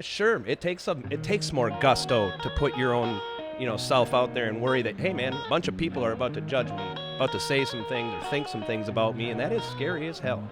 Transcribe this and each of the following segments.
Sure, it takes more gusto to put your own, self out there and worry that, hey man, a bunch of people are about to judge me, about to say some things or think some things about me, and that is scary as hell.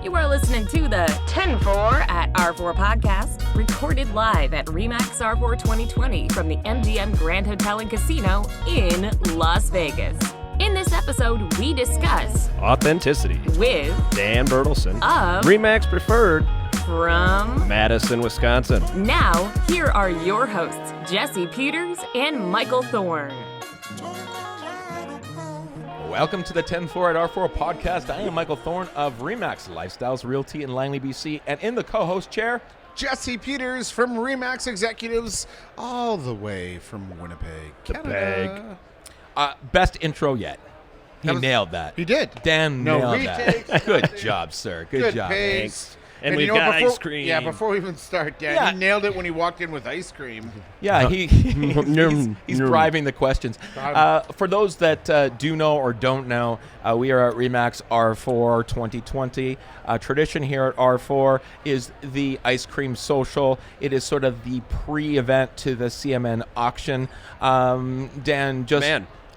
You are listening to the 10-4 at R4 podcast, recorded live at RE/MAX R4 2020 from the MGM Grand Hotel and Casino in Las Vegas. In this episode, we discuss Authenticity with Dan Bertelson of RE/MAX Preferred from Madison, Wisconsin. Now, here are your hosts, Jesse Peters and Michael Thorne. Welcome to the 10-4 at R4 podcast. I am Michael Thorne of RE/MAX Lifestyles Realty in Langley, BC, and in the co-host chair, Jesse Peters from RE/MAX Executives, all the way from Winnipeg, Canada. Best intro yet. He nailed that. He did. Dan nailed retakes. that. Good job, sir. Good job. Pace. And we've got before, ice cream. Yeah, before we even start, Dan, he nailed it when he walked in with ice cream. Yeah, he's driving the questions. For those that do know or don't know, we are at RE/MAX R4 2020. Tradition here at R4 is the ice cream social. It is sort of the pre-event to the CMN auction. Dan,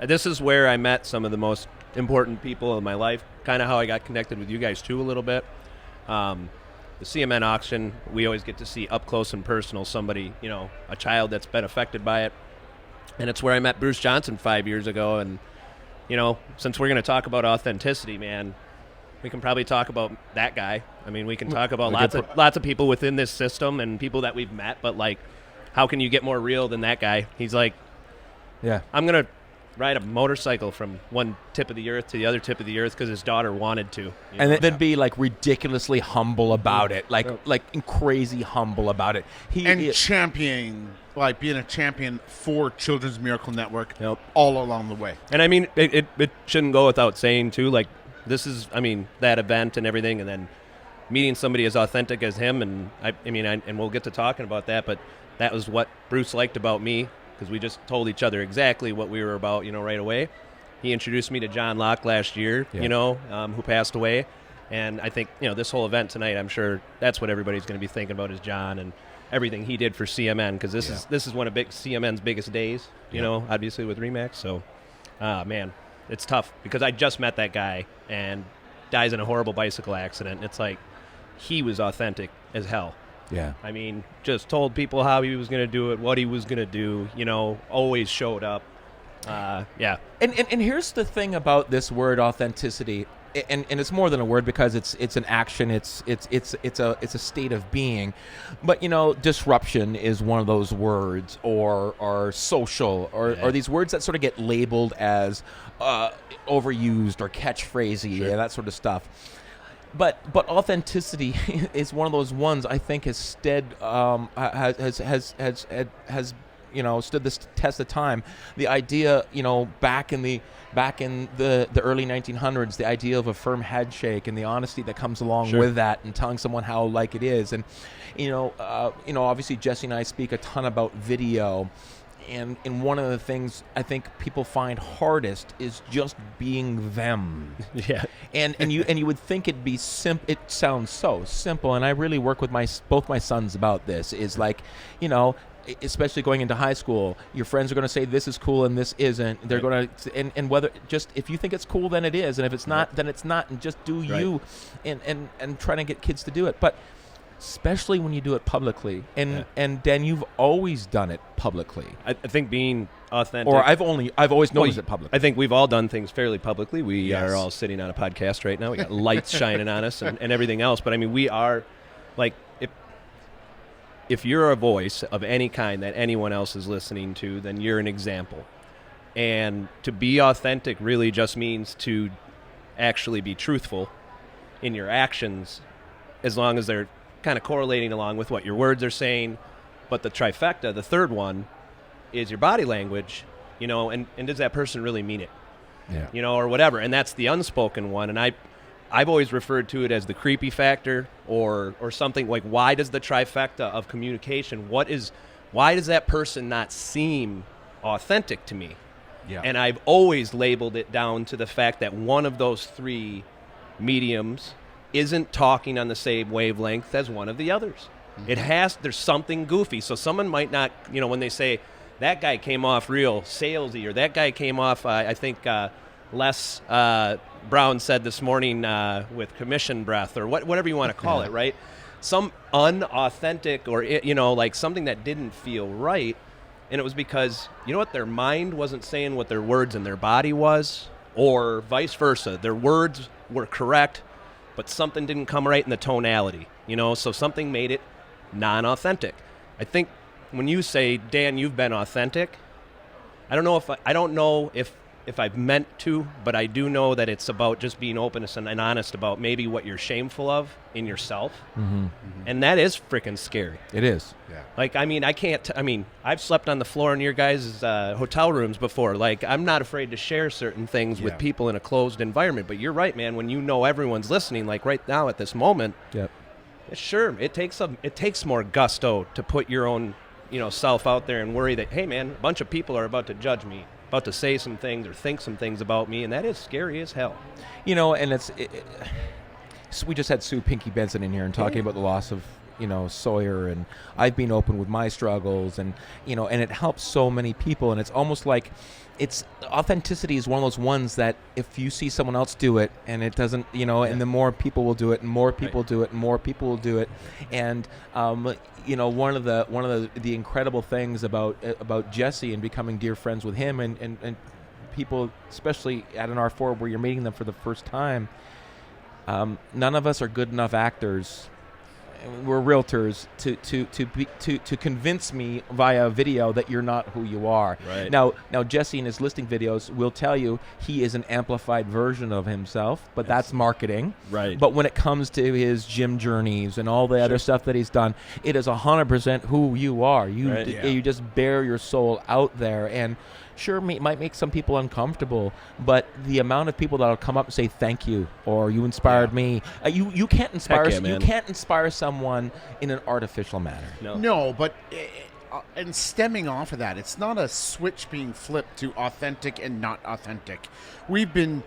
this is where I met some of the most important people in my life, kind of how I got connected with you guys too a little bit. The CMN auction, we always get to see up close and personal somebody, a child that's been affected by it. And it's where I met Bruce Johnson 5 years ago. And, since we're going to talk about authenticity, man, we can probably talk about that guy. I mean, we can talk about lots of people within this system and people that we've met. But, how can you get more real than that guy? He's like, I'm going to ride a motorcycle from one tip of the earth to the other tip of the earth because his daughter wanted to. And then be ridiculously humble about it, crazy humble about it. Championing, being a champion for Children's Miracle Network all along the way. And I mean, it shouldn't go without saying too, this is, that event and everything, and then meeting somebody as authentic as him, and and we'll get to talking about that, but that was what Bruce liked about me. Because we just told each other exactly what we were about, right away. He introduced me to John Locke last year, who passed away. And I think, this whole event tonight, I'm sure that's what everybody's going to be thinking about is John and everything he did for CMN. Because this is one of CMN's biggest days, obviously with RE/MAX. So, man, it's tough because I just met that guy and dies in a horrible bicycle accident. It's he was authentic as hell. Yeah. Just told people how he was going to do it, what he was going to do, always showed up. Yeah. And here's the thing about this word authenticity, and it's more than a word because it's an action, it's a state of being. But disruption is one of those words, or social, or these words that sort of get labeled as overused or catchphrasey and that sort of stuff. But authenticity is one of those ones I think has stood this test of time. The idea, back in the early 1900s, the idea of a firm handshake and the honesty that comes along with that, and telling someone how it is, and obviously Jesse and I speak a ton about video. And one of the things I think people find hardest is just being them. Yeah. And you would think it'd be simple. It sounds so simple. And I really work with both my sons about this. Is especially going into high school, your friends are going to say this is cool and this isn't. They're going to and whether just if you think it's cool, then it is, and if it's not, then it's not. And just do you, and trying to get kids to do it, but. Especially when you do it publicly, and Dan, you've always done it publicly. I think being authentic, or I've always noticed it publicly. I think we've all done things fairly publicly. We are all sitting on a podcast right now. We got lights shining on us and everything else. But we are if you're a voice of any kind that anyone else is listening to, then you're an example. And to be authentic really just means to actually be truthful in your actions, as long as they're kind of correlating along with what your words are saying. But the trifecta, the third one, is your body language, and does that person really mean it? Yeah. Or whatever. And that's the unspoken one. And I've always referred to it as the creepy factor, or something why does the trifecta of communication, why does that person not seem authentic to me? Yeah. And I've always labeled it down to the fact that one of those three mediums isn't talking on the same wavelength as one of the others. There's something goofy. So someone might not, when they say that guy came off real salesy, or that guy came off, I think Les Brown said this morning with commission breath, or whatever you want to call it, right? Some unauthentic, or like something that didn't feel right, and it was because their mind wasn't saying what their words and their body was, or vice versa. Their words were correct, but something didn't come right in the tonality, so something made it non-authentic. I think when you say, Dan, you've been authentic, I don't know if I've meant to, but I do know that it's about just being open and honest about maybe what you're shameful of in yourself. And that is freaking scary. It is. Yeah. Like, I've slept on the floor in your guys' hotel rooms before. Like, I'm not afraid to share certain things with people in a closed environment. But you're right, man. When everyone's listening, like right now at this moment, sure, it takes more gusto to put your own self out there and worry that, hey, man, a bunch of people are about to judge me, about to say some things or think some things about me, and that is scary as hell. And so we just had Sue Pinky Benson in here and talking about the loss of Sawyer, and I've been open with my struggles, and and it helps so many people, and it's almost like authenticity is one of those ones that if you see someone else do it and it doesn't, and the more people will do it, and more people do it, and more people will do it, and one of the incredible things about Jesse and becoming dear friends with him, and people, especially at an R4 where you're meeting them for the first time, none of us are good enough actors. We're realtors to convince me via video that you're not who you are. Right. Now Jesse in his listing videos will tell you he is an amplified version of himself, but that's marketing. Right. But when it comes to his gym journeys and all the other stuff that he's done, it is 100% who you are. You just bear your soul out there, and sure, it might make some people uncomfortable, but the amount of people that'll come up and say thank you, or you inspired me. You can't inspire you can't inspire someone in an artificial manner. No, but and stemming off of that, it's not a switch being flipped to authentic and not authentic. We've been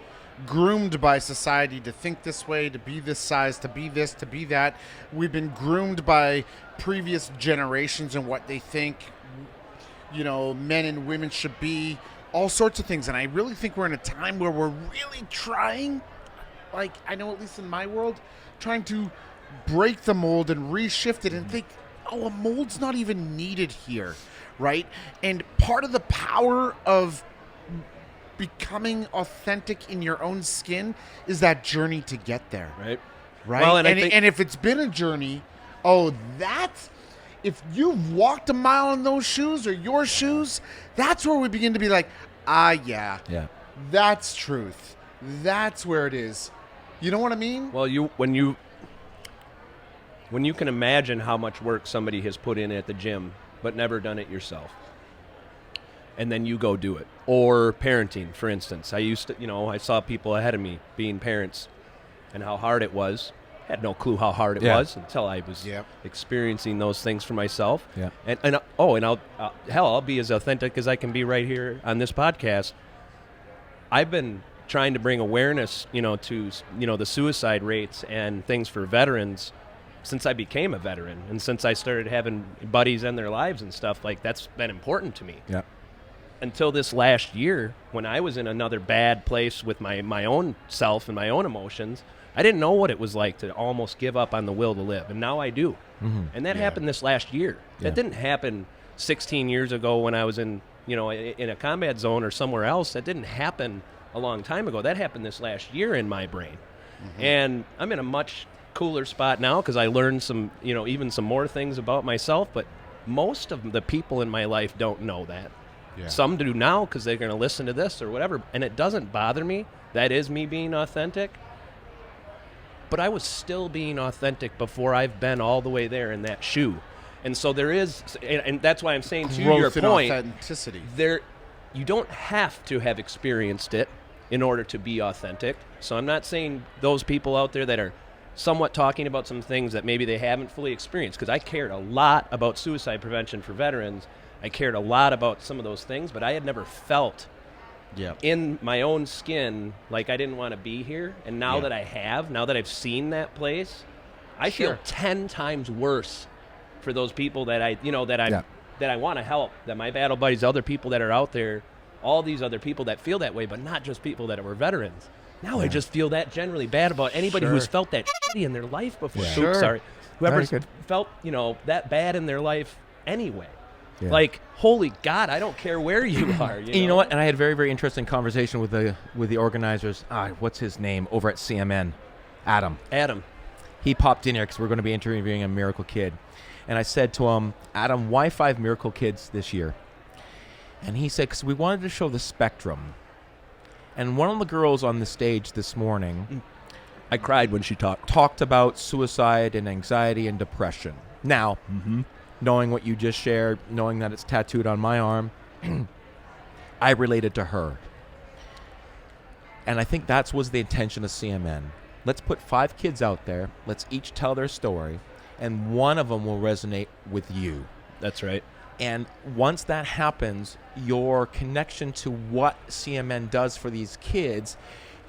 groomed by society to think this way, to be this size, to be this, to be that. We've been groomed by previous generations and what they think men and women should be, all sorts of things. And I really think we're in a time where we're really trying, like, I know at least in my world, trying to break the mold and reshift it and think, a mold's not even needed here, right? And part of the power of becoming authentic in your own skin is that journey to get there. Right. Well, and if it's been a journey, if you've walked a mile in those shoes or your shoes, that's where we begin to be like, that's truth. That's where it is. You know what I mean? Well, when you can imagine how much work somebody has put in at the gym but never done it yourself, and then you go do it. Or parenting, for instance. I saw people ahead of me being parents and how hard it was. Had no clue how hard it was until I was experiencing those things for myself. Yeah. And I'll be as authentic as I can be right here on this podcast. I've been trying to bring awareness, to the suicide rates and things for veterans since I became a veteran, and since I started having buddies end their lives and stuff. Like, that's been important to me. Yeah. Until this last year, when I was in another bad place with my own self and my own emotions, I didn't know what it was like to almost give up on the will to live, and now I do. Mm-hmm. And that happened this last year. Yeah. That didn't happen 16 years ago when I was in a combat zone or somewhere else. That didn't happen a long time ago. That happened this last year in my brain. Mm-hmm. And I'm in a much cooler spot now because I learned some, even some more things about myself, but most of the people in my life don't know that. Yeah. Some do now because they're going to listen to this or whatever, and it doesn't bother me. That is me being authentic. But I was still being authentic before I've been all the way there in that shoe. And so there is, and that's why I'm saying to your point, authenticity. You don't have to have experienced it in order to be authentic. So I'm not saying those people out there that are somewhat talking about some things that maybe they haven't fully experienced, because I cared a lot about suicide prevention for veterans. I cared a lot about some of those things, but I had never felt in my own skin like I didn't want to be here. And now that I've seen that place, I feel 10 times worse for those people that I want to help, that my battle buddies, other people that are out there, all these other people that feel that way, but not just people that were veterans. Now I just feel that generally bad about anybody who's felt that shitty in their life before. Yeah. Oops, sorry. Whoever's Very good. felt, that bad in their life anyway. Yeah. Like, holy God, I don't care where you are. And you know what? And I had a very, very interesting conversation with the organizers. What's his name over at CMN? Adam. He popped in here because we're going to be interviewing a Miracle Kid. And I said to him, Adam, why 5 Miracle Kids this year? And he said, because we wanted to show the spectrum. And one of the girls on the stage this morning, I cried when she talked about suicide and anxiety and depression. Now, knowing what you just shared, knowing that it's tattooed on my arm, I related to her. And I think that was the intention of CMN. Let's put 5 kids out there. Let's each tell their story. And one of them will resonate with you. That's right. And once that happens, your connection to what CMN does for these kids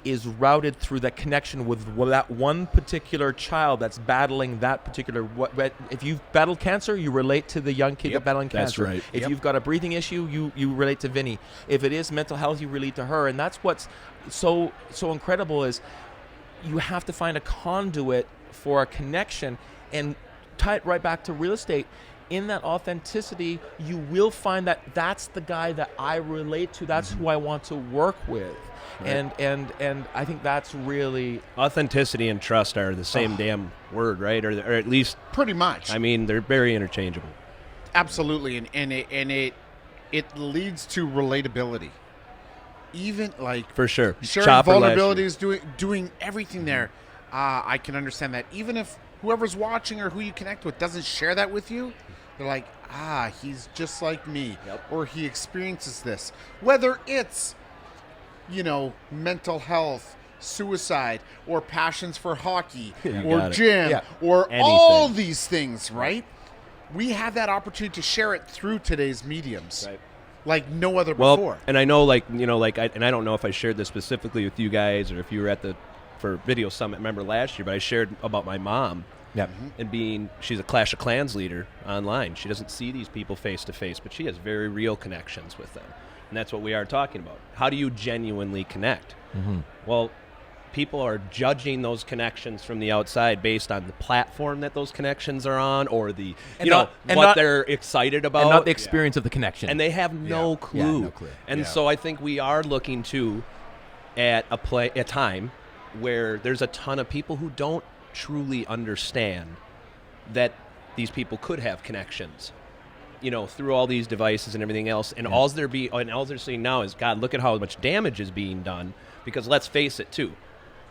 is routed through that connection with that one particular child that's battling that particular. If you've battled cancer, you relate to the young kid battling cancer. That's right. If you've got a breathing issue, you relate to Vinny. If it is mental health, you relate to her. And that's what's so incredible is you have to find a conduit for a connection and tie it right back to real estate. In that authenticity, you will find that that's the guy that I relate to. That's who I want to work with. Right. And I think that's really... Authenticity and trust are the same damn word, right? Or at least... Pretty much. I mean, they're very interchangeable. Absolutely. And it leads to relatability. Even like... For sure. Sharing vulnerabilities, doing everything there. I can understand that. Even if whoever's watching or who you connect with doesn't share that with you, they're like, he's just like me. Yep. Or he experiences this. Whether it's, mental health, suicide, or passions for hockey, or gym, or anything. all these things, right? We have that opportunity to share it through today's mediums. Right. Like no other before. And I know, I don't know if I shared this specifically with you guys or if you were at for Video Summit, remember last year, but I shared about my mom. Yep. And she's a Clash of Clans leader online. She doesn't see these people face to face, but she has very real connections with them. And that's what we are talking about. How do you genuinely connect? Mm-hmm. Well, people are judging those connections from the outside based on the platform that those connections are on or they're excited about. And not the experience of the connection. And they have no clue. No clue. And so I think we are looking at a time where there's a ton of people who don't truly understand that these people could have connections, through all these devices and everything else. And all they're seeing now is, God, look at how much damage is being done. Because let's face it, too,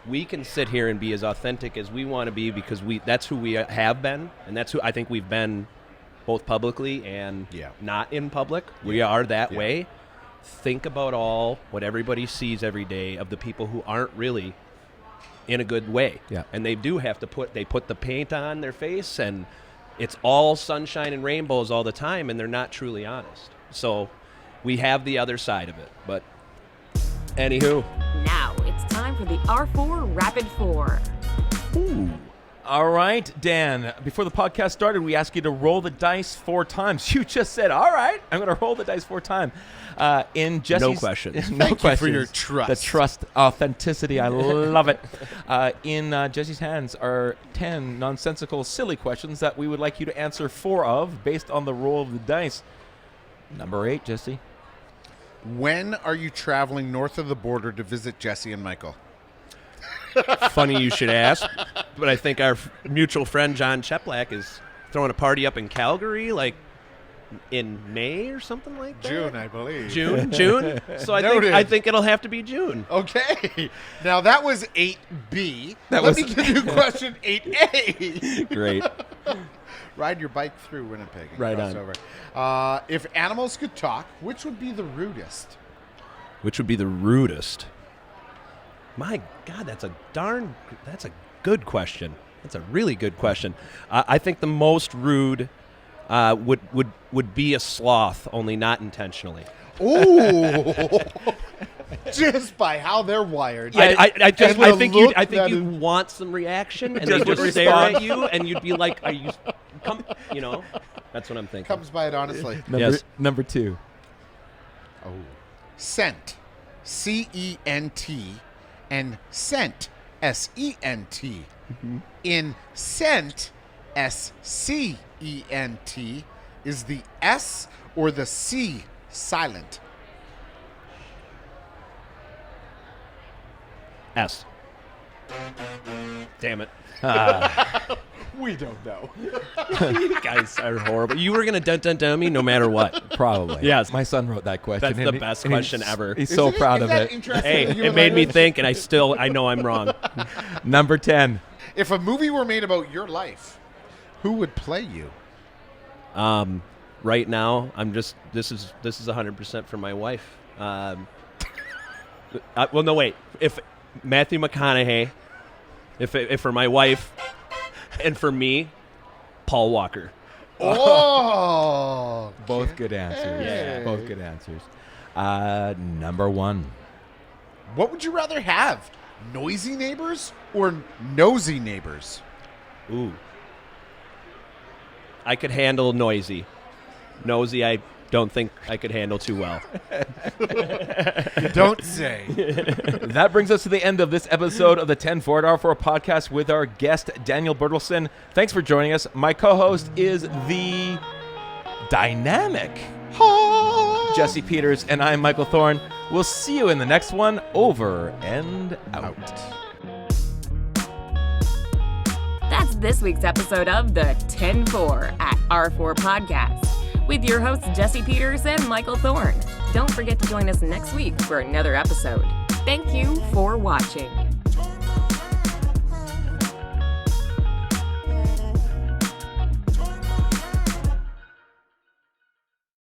we can sit here and be as authentic as we want to be because that's who we have been, and that's who I think we've been, both publicly and not in public. We are that way. Think about what everybody sees every day of the people who aren't really in a good way. Yeah. And they do have to put the paint on their face and it's all sunshine and rainbows all the time and they're not truly honest. So we have the other side of it. But anywho. Now it's time for the R4 Rapid 4. Ooh. All right, Dan, before the podcast started, we asked you to roll the dice 4 times. You just said, all right, I'm going to roll the dice 4 times. In Jesse's... No questions. No Thank questions. you for your trust. The trust, authenticity, I love it. In Jesse's hands are 10 nonsensical, silly questions that we would like you to answer 4 of based on the roll of the dice. Number 8, Jesse. When are you traveling north of the border to visit Jesse and Michael? Funny you should ask, but I think our mutual friend John Cheplack is throwing a party up in Calgary, like in May or something like that. June, I believe. June. So Noted. I think it'll have to be June. Okay. Now that was 8B. Let me give you question 8A. Great. Ride your bike through Winnipeg. And Right cross on. over. If animals could talk, which would be the rudest? Which would be the rudest? My God, that's a good question. That's a really good question. I think the most rude would be a sloth, only not intentionally. Ooh. Just by how they're wired. Yeah, I think look you that want some reaction, and Just they just would stare respond. at you, and you'd be like, "Are you Come, that's what I'm thinking. Comes by it honestly. Yes. Number 2. Oh. Scent. C-E-N-T. And scent. S-E-N-T. In scent, S-C-E-N-T, is the S or the C silent? S. Damn it. We don't know. You guys are horrible. You were going to dun me no matter what. Probably. Yes. My son wrote that question. That's the best question ever. He's so proud of it. Hey, it made me think, and I know I'm wrong. Number 10. If a movie were made about your life, who would play you? Right now, this is 100% for my wife. Well, no, wait. If Matthew McConaughey, if for my wife, and for me, Paul Walker. Oh, Both good answers. Yeah. Both good answers. Number 1. what would you rather have? Noisy neighbors or nosy neighbors? Ooh. I could handle noisy. Nosy, I don't think I could handle too well. You don't say. That brings us to the end of this episode of the 10-4 at R4 podcast with our guest, Daniel Bertelson. Thanks for joining us. My co-host is the dynamic Jesse Peters, and I'm Michael Thorne. We'll see you in the next one. Over and out. That's this week's episode of the 10-4 at R4 podcast with your hosts Jesse Peters and Michael Thorne. Don't forget to join us next week for another episode. Thank you for watching.